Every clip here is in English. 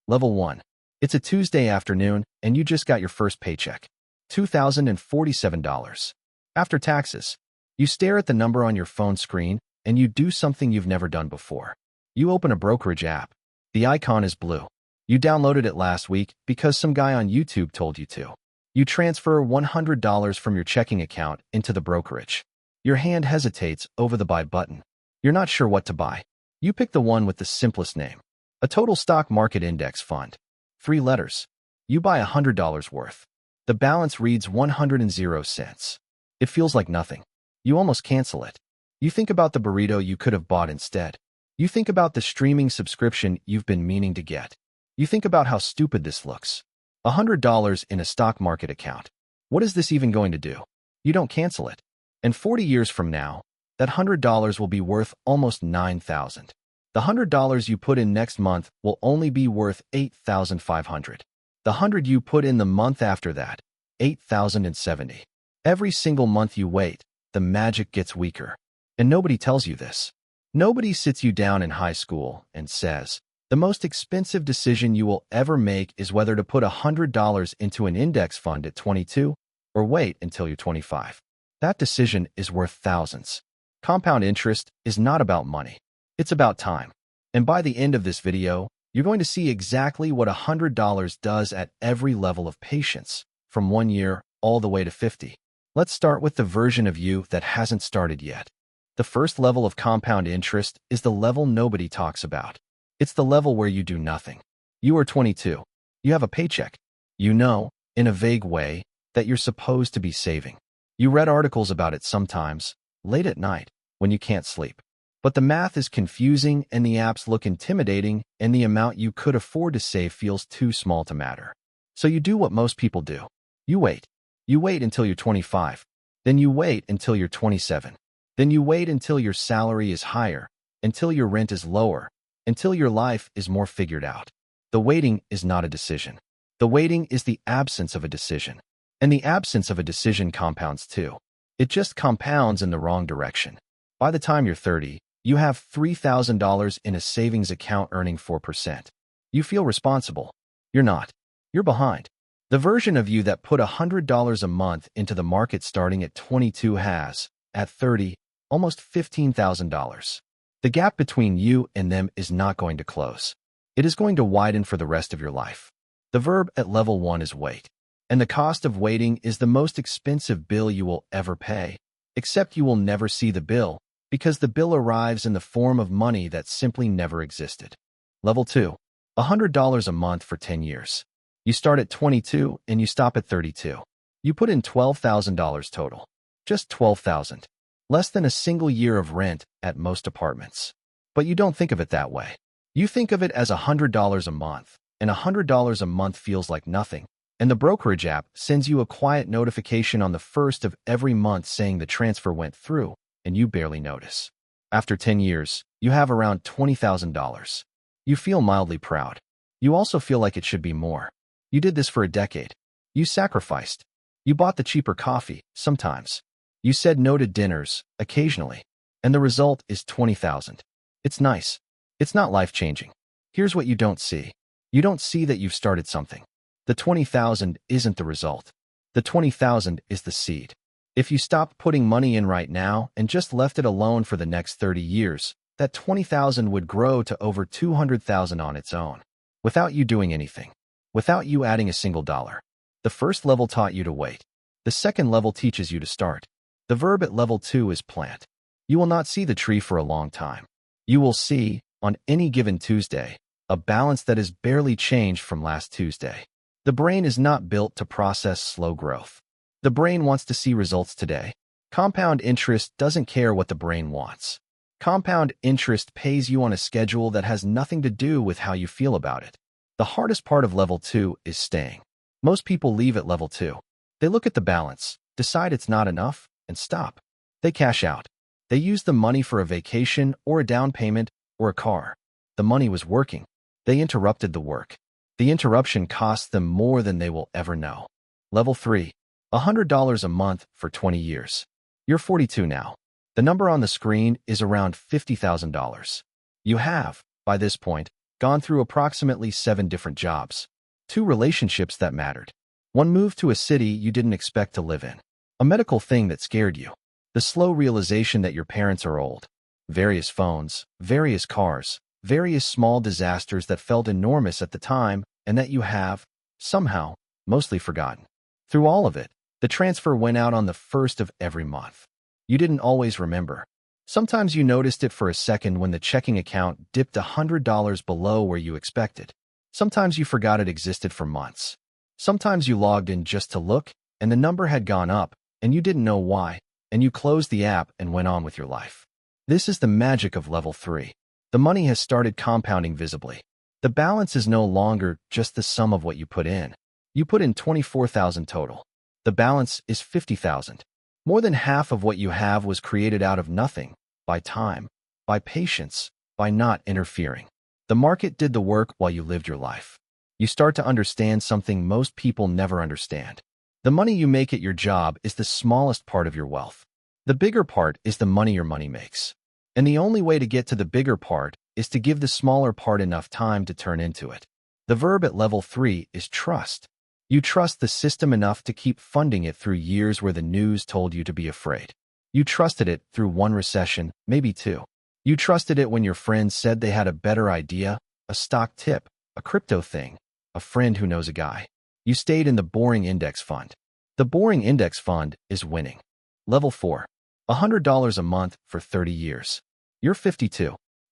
Level 1. It's a Tuesday afternoon, and you just got your first paycheck. $2,047. After taxes. You stare at the number on your phone screen, and you do something you've never done before. You open a brokerage app. The icon is blue. You downloaded it last week because some guy on YouTube told you to. You transfer $100 from your checking account into the brokerage. Your hand hesitates over the buy button. You're not sure what to buy. You pick the one with the simplest name. A total stock market index fund. 3 letters. You buy $100 worth. The balance reads 100 cents. It feels like nothing. You almost cancel it. You think about the burrito you could have bought instead. You think about the streaming subscription you've been meaning to get. You think about how stupid this looks. $100 in a stock market account. What is this even going to do? You don't cancel it. And 40 years from now, that $100 will be worth almost $9,000. The $100 you put in next month will only be worth $8,500. The $100 you put in the month after that, $8,070. Every single month you wait, the magic gets weaker. And nobody tells you this. Nobody sits you down in high school and says, the most expensive decision you will ever make is whether to put $100 into an index fund at 22 or wait until you're 25. That decision is worth thousands. Compound interest is not about money. It's about time. And by the end of this video, you're going to see exactly what $100 does at every level of patience, from 1 year all the way to 50. Let's start with the version of you that hasn't started yet. The first level of compound interest is the level nobody talks about. It's the level where you do nothing. You are 22. You have a paycheck. You know, in a vague way, that you're supposed to be saving. You read articles about it sometimes, late at night, when you can't sleep. But the math is confusing and the apps look intimidating and the amount you could afford to save feels too small to matter. So you do what most people do. You wait. You wait until you're 25. Then you wait until you're 27. Then you wait until your salary is higher, until your rent is lower, until your life is more figured out. The waiting is not a decision. The waiting is the absence of a decision. And the absence of a decision compounds too. It just compounds in the wrong direction. By the time you're 30, you have $3,000 in a savings account earning 4%. You feel responsible. You're not. You're behind. The version of you that put $100 a month into the market starting at 22 has, at 30, almost $15,000. The gap between you and them is not going to close. It is going to widen for the rest of your life. The verb at level 1 is wait. And the cost of waiting is the most expensive bill you will ever pay, except you will never see the bill, because the bill arrives in the form of money that simply never existed. Level 2. $100 a month for 10 years. You start at 22 and you stop at 32. You put in $12,000 total. Just $12,000. Less than a single year of rent at most apartments. But you don't think of it that way. You think of it as $100 a month, and $100 a month feels like nothing. And the brokerage app sends you a quiet notification on the first of every month saying the transfer went through, and you barely notice. After 10 years, you have around $20,000. You feel mildly proud. You also feel like it should be more. You did this for a decade. You sacrificed. You bought the cheaper coffee, sometimes. You said no to dinners, occasionally. And the result is $20,000. It's nice. It's not life-changing. Here's what you don't see. You don't see that you've started something. The $20,000 isn't the result. The $20,000 is the seed. If you stopped putting money in right now and just left it alone for the next 30 years, that $20,000 would grow to over $200,000 on its own, without you doing anything, without you adding a single dollar. The first level taught you to wait. The second level teaches you to start. The verb at level 2 is plant. You will not see the tree for a long time. You will see, on any given Tuesday, a balance that is barely changed from last Tuesday. The brain is not built to process slow growth. The brain wants to see results today. Compound interest doesn't care what the brain wants. Compound interest pays you on a schedule that has nothing to do with how you feel about it. The hardest part of level 2 is staying. Most people leave at level 2. They look at the balance, decide it's not enough, and stop. They cash out. They use the money for a vacation or a down payment or a car. The money was working. They interrupted the work. The interruption cost them more than they will ever know. Level 3. $100 a month for 20 years. You're 42 now. The number on the screen is around $50,000. You have, by this point, gone through approximately 7 different jobs, 2 relationships that mattered, 1 move to a city you didn't expect to live in, a medical thing that scared you, the slow realization that your parents are old, various phones, various cars, various small disasters that felt enormous at the time and that you have, somehow, mostly forgotten. Through all of it, the transfer went out on the 1st of every month. You didn't always remember. Sometimes you noticed it for a second when the checking account dipped $100 below where you expected. Sometimes you forgot it existed for months. Sometimes you logged in just to look, and the number had gone up, and you didn't know why, and you closed the app and went on with your life. This is the magic of level 3. The money has started compounding visibly. The balance is no longer just the sum of what you put in. You put in $24,000 total. The balance is $50,000. More than half of what you have was created out of nothing, by time, by patience, by not interfering. The market did the work while you lived your life. You start to understand something most people never understand. The money you make at your job is the smallest part of your wealth. The bigger part is the money your money makes. And the only way to get to the bigger part is to give the smaller part enough time to turn into it. The verb at level 3 is trust. You trust the system enough to keep funding it through years where the news told you to be afraid. You trusted it through 1 recession, maybe 2. You trusted it when your friends said they had a better idea, a stock tip, a crypto thing, a friend who knows a guy. You stayed in the boring index fund. The boring index fund is winning. Level 4. $100 a month for 30 years. You're 52.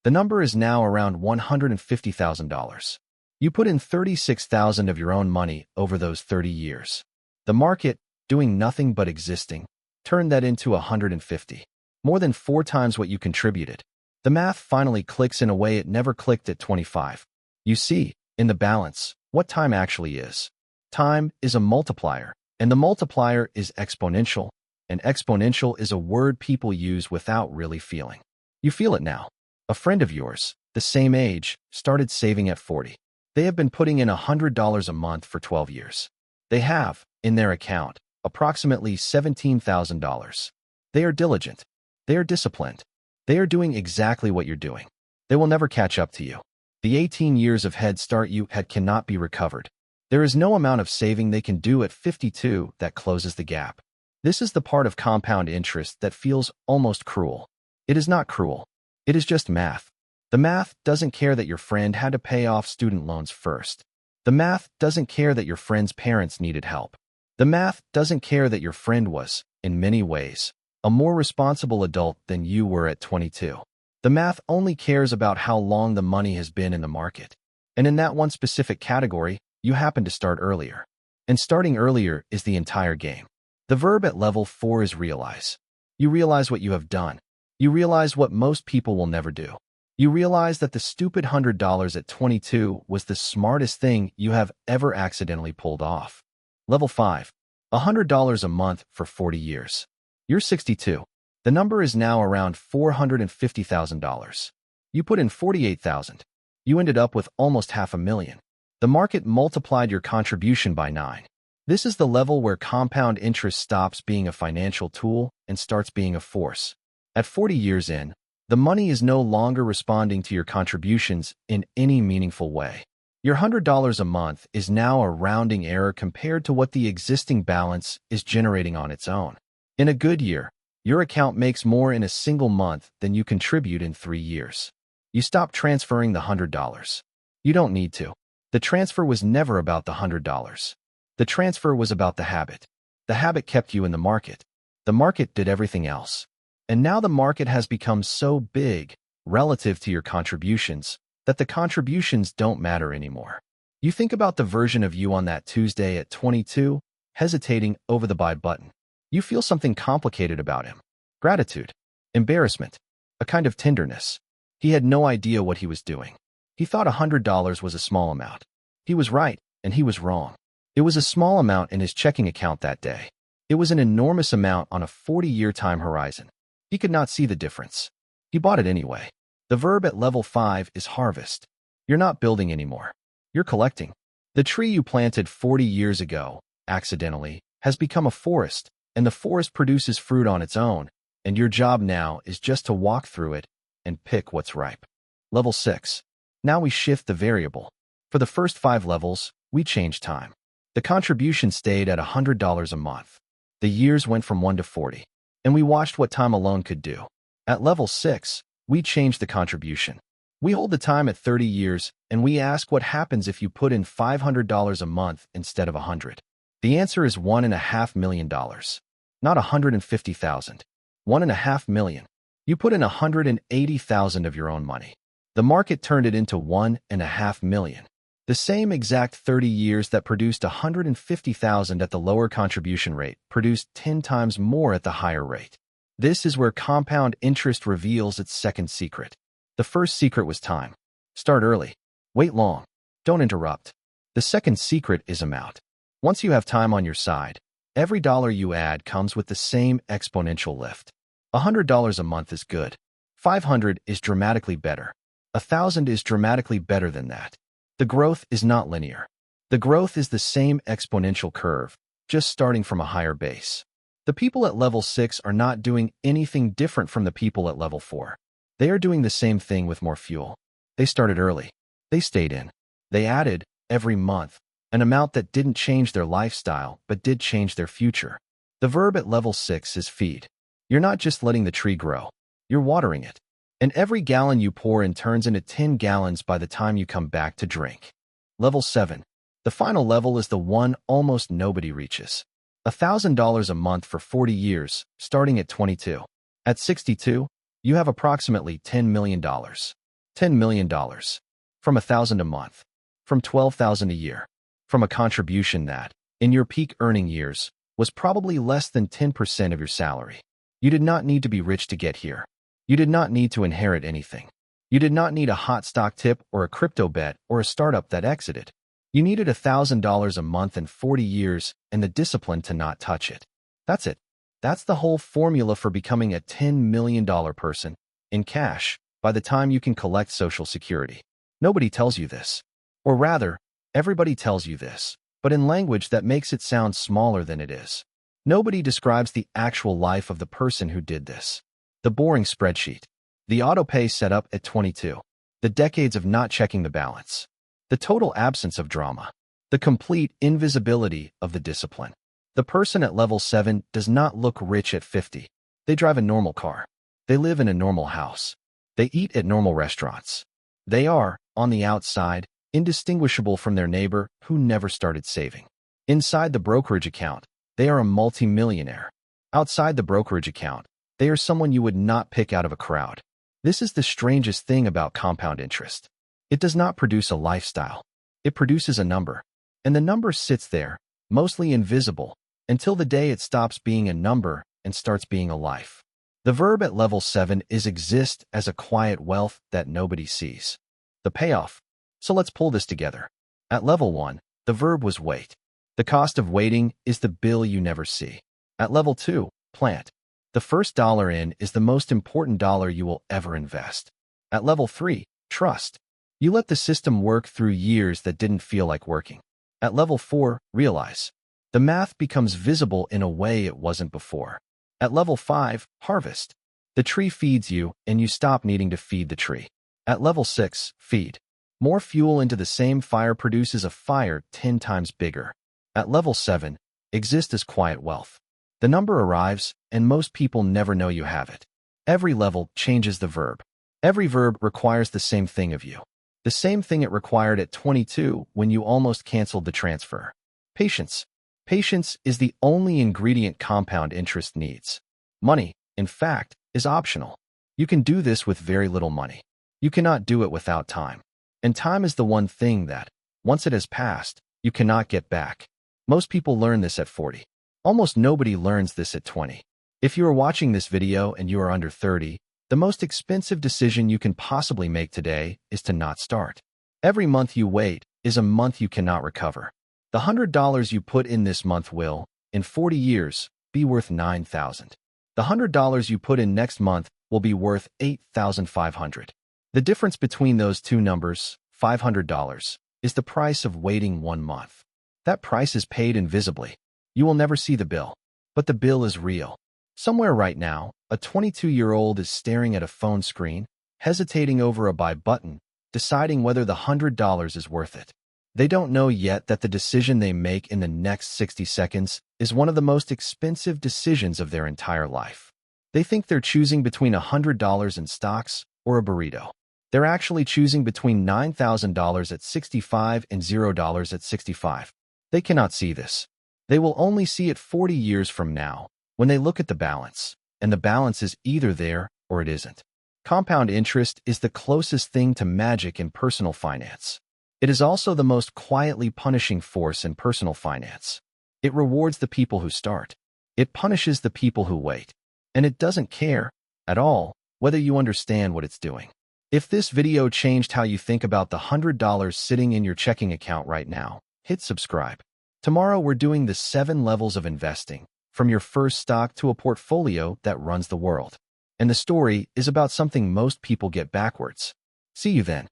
The number is now around $150,000. You put in $36,000 of your own money over those 30 years. The market, doing nothing but existing, turned that into 150. More than 4 times what you contributed. The math finally clicks in a way it never clicked at 25. You see, in the balance, what time actually is. Time is a multiplier, and the multiplier is exponential, and exponential is a word people use without really feeling. You feel it now. A friend of yours, the same age, started saving at 40. They have been putting in $100 a month for 12 years. They have, in their account, approximately $17,000. They are diligent. They are disciplined. They are doing exactly what you're doing. They will never catch up to you. The 18 years of head start you had cannot be recovered. There is no amount of saving they can do at 52 that closes the gap. This is the part of compound interest that feels almost cruel. It is not cruel. It is just math. The math doesn't care that your friend had to pay off student loans first. The math doesn't care that your friend's parents needed help. The math doesn't care that your friend was, in many ways, a more responsible adult than you were at 22. The math only cares about how long the money has been in the market. And in that one specific category, you happen to start earlier. And starting earlier is the entire game. The verb at level 4 is realize. You realize what you have done. You realize what most people will never do. You realize that the stupid $100 at 22 was the smartest thing you have ever accidentally pulled off. Level 5. $100 a month for 40 years. You're 62. The number is now around $450,000. You put in $48,000. You ended up with almost $500,000. The market multiplied your contribution by 9. This is the level where compound interest stops being a financial tool and starts being a force. At 40 years in, the money is no longer responding to your contributions in any meaningful way. Your $100 a month is now a rounding error compared to what the existing balance is generating on its own. In a good year, your account makes more in a single month than you contribute in 3 years. You stop transferring the $100. You don't need to. The transfer was never about the $100. The transfer was about the habit. The habit kept you in the market. The market did everything else. And now the market has become so big, relative to your contributions, that the contributions don't matter anymore. You think about the version of you on that Tuesday at 22, hesitating over the buy button. You feel something complicated about him. Gratitude, embarrassment, a kind of tenderness. He had no idea what he was doing. He thought $100 was a small amount. He was right, and he was wrong. It was a small amount in his checking account that day. It was an enormous amount on a 40-year time horizon. He could not see the difference. He bought it anyway. The verb at level 5 is harvest. You're not building anymore. You're collecting. The tree you planted 40 years ago, accidentally, has become a forest, and the forest produces fruit on its own, and your job now is just to walk through it and pick what's ripe. Level 6. Now we shift the variable. For the first 5 levels, we changed time. The contribution stayed at $100 a month. The years went from 1 to 40, and we watched what time alone could do. At level 6, we changed the contribution. We hold the time at 30 years, and we ask what happens if you put in $500 a month instead of $100. The answer is $1.5 million. Not $150,000. $1.5 million. You put in $180,000 of your own money. The market turned it into $1.5 million. The same exact 30 years that produced $150,000 at the lower contribution rate produced 10 times more at the higher rate. This is where compound interest reveals its second secret. The first secret was time. Start early. Wait long. Don't interrupt. The second secret is amount. Once you have time on your side, every dollar you add comes with the same exponential lift. $100 a month is good. 500 is dramatically better. 1,000 is dramatically better than that. The growth is not linear. The growth is the same exponential curve, just starting from a higher base. The people at level 6 are not doing anything different from the people at level 4. They are doing the same thing with more fuel. They started early. They stayed in. They added, every month, an amount that didn't change their lifestyle but did change their future. The verb at level 6 is feed. You're not just letting the tree grow. You're watering it. And every gallon you pour in turns into 10 gallons by the time you come back to drink. Level 7. The final level is the one almost nobody reaches. $1,000 a month for 40 years, starting at 22. At 62, you have approximately $10 million. $10 million. From $1,000 a month. From $12,000 a year. From a contribution that, in your peak earning years, was probably less than 10% of your salary. You did not need to be rich to get here. You did not need to inherit anything. You did not need a hot stock tip or a crypto bet or a startup that exited. You needed $1,000 a month and 40 years and the discipline to not touch it. That's it. That's the whole formula for becoming a $10 million person, in cash, by the time you can collect Social Security. Nobody tells you this. Or rather, everybody tells you this, but in language that makes it sound smaller than it is. Nobody describes the actual life of the person who did this. The boring spreadsheet. The auto-pay set up at 22. The decades of not checking the balance. The total absence of drama. The complete invisibility of the discipline. The person at level 7 does not look rich at 50. They drive a normal car. They live in a normal house. They eat at normal restaurants. They are, on the outside, indistinguishable from their neighbor who never started saving. Inside the brokerage account, they are a multimillionaire. Outside the brokerage account, they are someone you would not pick out of a crowd. This is the strangest thing about compound interest. It does not produce a lifestyle. It produces a number. And the number sits there, mostly invisible, until the day it stops being a number and starts being a life. The verb at level 7 is exist as a quiet wealth that nobody sees. The payoff. So let's pull this together. At level 1, the verb was wait. The cost of waiting is the bill you never see. At level 2, plant. The first dollar in is the most important dollar you will ever invest. At level 3, trust. You let the system work through years that didn't feel like working. At level 4, realize. The math becomes visible in a way it wasn't before. At level 5, harvest. The tree feeds you, and you stop needing to feed the tree. At level 6, feed. More fuel into the same fire produces a fire 10 times bigger. At level 7, exist as quiet wealth. The number arrives, and most people never know you have it. Every level changes the verb. Every verb requires the same thing of you. The same thing it required at 22 when you almost canceled the transfer. Patience. Patience is the only ingredient compound interest needs. Money, in fact, is optional. You can do this with very little money. You cannot do it without time. And time is the one thing that, once it has passed, you cannot get back. Most people learn this at 40. Almost nobody learns this at 20. If you are watching this video and you are under 30, the most expensive decision you can possibly make today is to not start. Every month you wait is a month you cannot recover. The $100 you put in this month will, in 40 years, be worth $9,000. The $100 you put in next month will be worth $8,500. The difference between those two numbers, $500, is the price of waiting 1 month. That price is paid invisibly. You will never see the bill. But the bill is real. Somewhere right now, a 22-year-old is staring at a phone screen, hesitating over a buy button, deciding whether the $100 is worth it. They don't know yet that the decision they make in the next 60 seconds is one of the most expensive decisions of their entire life. They think they're choosing between $100 in stocks or a burrito. They're actually choosing between $9,000 at 65 and $0 at 65. They cannot see this. They will only see it 40 years from now when they look at the balance, and the balance is either there or it isn't. Compound interest is the closest thing to magic in personal finance. It is also the most quietly punishing force in personal finance. It rewards the people who start. It punishes the people who wait. And it doesn't care at all whether you understand what it's doing. If this video changed how you think about the $100 sitting in your checking account right now, hit subscribe. Tomorrow we're doing the 7 levels of investing, from your first stock to a portfolio that runs the world. And the story is about something most people get backwards. See you then.